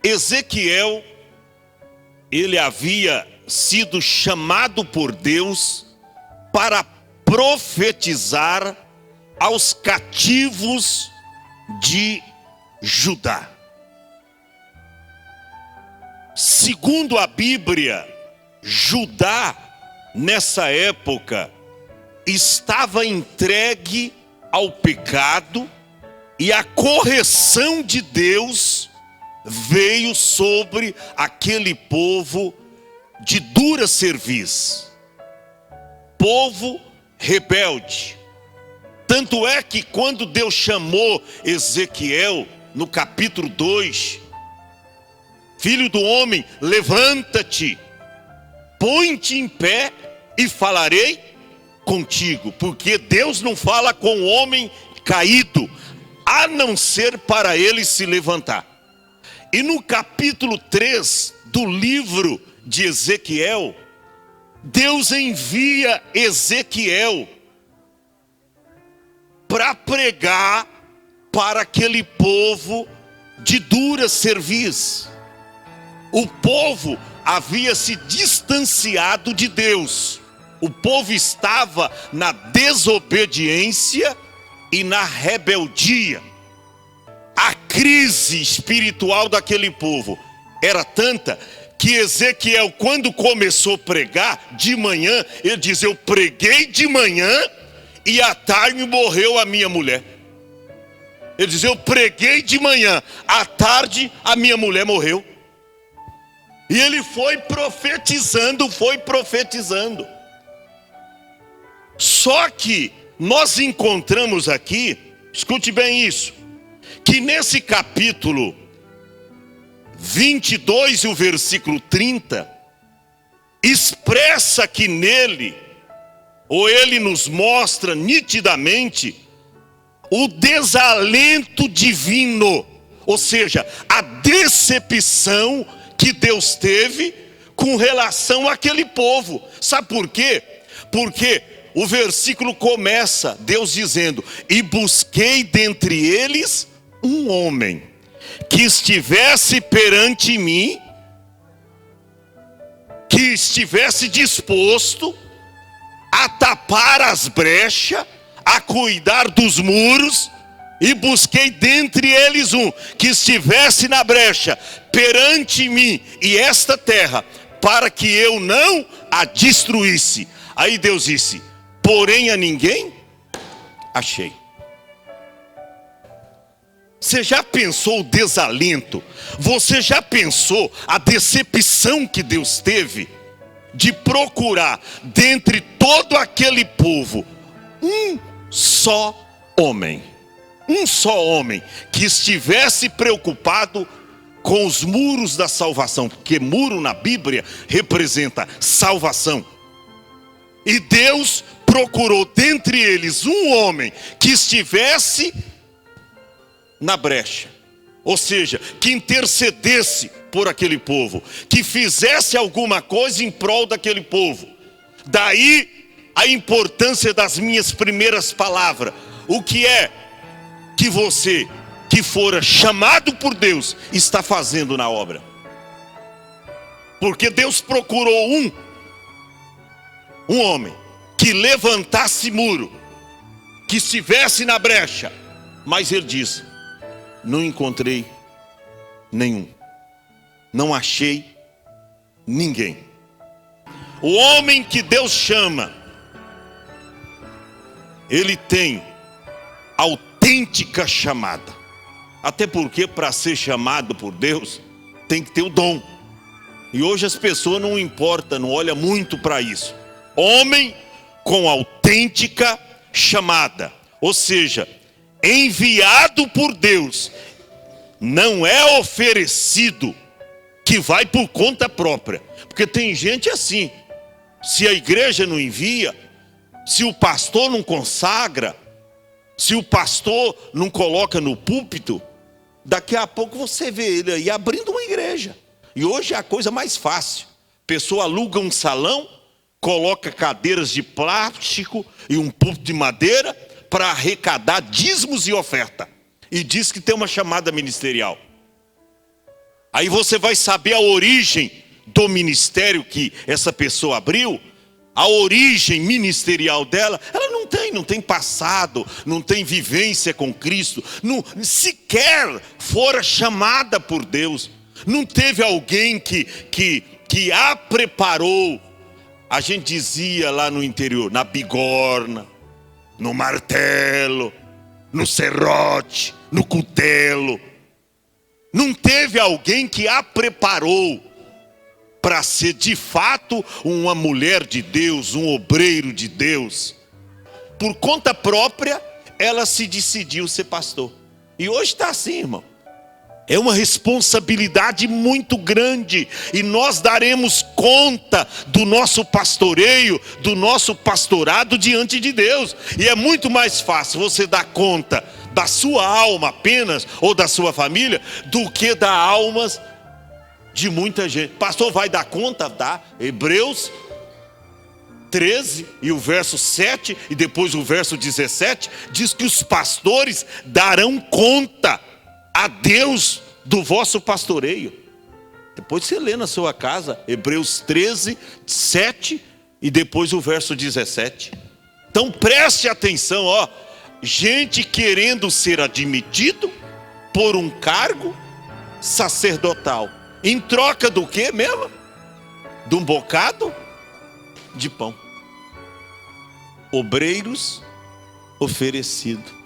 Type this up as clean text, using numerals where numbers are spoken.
Ezequiel, ele havia sido chamado por Deus para profetizar aos cativos de Judá. Segundo a Bíblia, Judá, nessa época, estava entregue ao pecado e a correção de Deus veio sobre aquele povo de dura cerviz, povo rebelde. Tanto é que quando Deus chamou Ezequiel, no capítulo 2, filho do homem, levanta-te, põe-te em pé e falarei contigo, porque Deus não fala com o homem caído, a não ser para ele se levantar. E no capítulo 3 do livro de Ezequiel, Deus envia Ezequiel para pregar para aquele povo de dura cerviz. O povo havia se distanciado de Deus. O povo estava na desobediência e na rebeldia. A crise espiritual daquele povo era tanta que Ezequiel, quando começou a pregar de manhã, ele diz: eu preguei de manhã e à tarde morreu a minha mulher. Ele diz: eu preguei de manhã, à tarde a minha mulher morreu. E ele foi profetizando. Só que nós encontramos aqui, escute bem isso, que nesse capítulo 22 e o versículo 30, expressa que nele, ou ele nos mostra nitidamente, o desalento divino, ou seja, a decepção que Deus teve com relação àquele povo. Sabe por quê? Porque o versículo começa, Deus dizendo: e busquei dentre eles um homem que estivesse perante mim, que estivesse disposto a tapar as brechas, a cuidar dos muros, e busquei dentre eles um que estivesse na brecha perante mim e esta terra, para que eu não a destruísse. Aí Deus disse: porém a ninguém achei. Você já pensou o desalento? Você já pensou a decepção que Deus teve de procurar dentre todo aquele povo um só homem que estivesse preocupado com os muros da salvação, porque muro na Bíblia representa salvação. E Deus procurou dentre eles um homem que estivesse na brecha, ou seja, que intercedesse por aquele povo, que fizesse alguma coisa em prol daquele povo. Daí a importância das minhas primeiras palavras. O que é que você, que fora chamado por Deus, está fazendo na obra? Porque Deus procurou um homem que levantasse muro, que estivesse na brecha, mas ele diz: não encontrei nenhum, não achei ninguém. O homem que Deus chama, ele tem autêntica chamada. Até porque para ser chamado por Deus tem que ter o dom. E hoje as pessoas não importam, não olham muito para isso. Homem com autêntica chamada, ou seja, enviado por Deus, não é oferecido que vai por conta própria. Porque tem gente assim: se a igreja não envia, se o pastor não consagra, se o pastor não coloca no púlpito, daqui a pouco você vê ele aí abrindo uma igreja. E hoje é a coisa mais fácil. A pessoa aluga um salão, coloca cadeiras de plástico e um púlpito de madeira para arrecadar dízimos e oferta. E diz que tem uma chamada ministerial. Aí você vai saber a origem do ministério que essa pessoa abriu, a origem ministerial dela. Ela não tem passado, não tem vivência com Cristo, não, sequer fora chamada por Deus, não teve alguém que a preparou. A gente dizia lá no interior, na bigorna, no martelo, no serrote, no cutelo. Não teve alguém que a preparou para ser de fato uma mulher de Deus, um obreiro de Deus. Por conta própria, ela se decidiu ser pastor. E hoje está assim, irmão. É uma responsabilidade muito grande. E nós daremos conta do nosso pastoreio, do nosso pastorado diante de Deus. E é muito mais fácil você dar conta da sua alma apenas, ou da sua família, do que dar almas de muita gente. Pastor, vai dar conta? Dá. Hebreus 13 e o verso 7 e depois o verso 17 diz que os pastores darão conta a Deus do vosso pastoreio. Depois você lê na sua casa Hebreus 13, 7 e depois o verso 17. Então preste atenção, ó. Gente querendo ser admitido por um cargo sacerdotal, em troca do quê mesmo? De um bocado de pão. Obreiros oferecidos.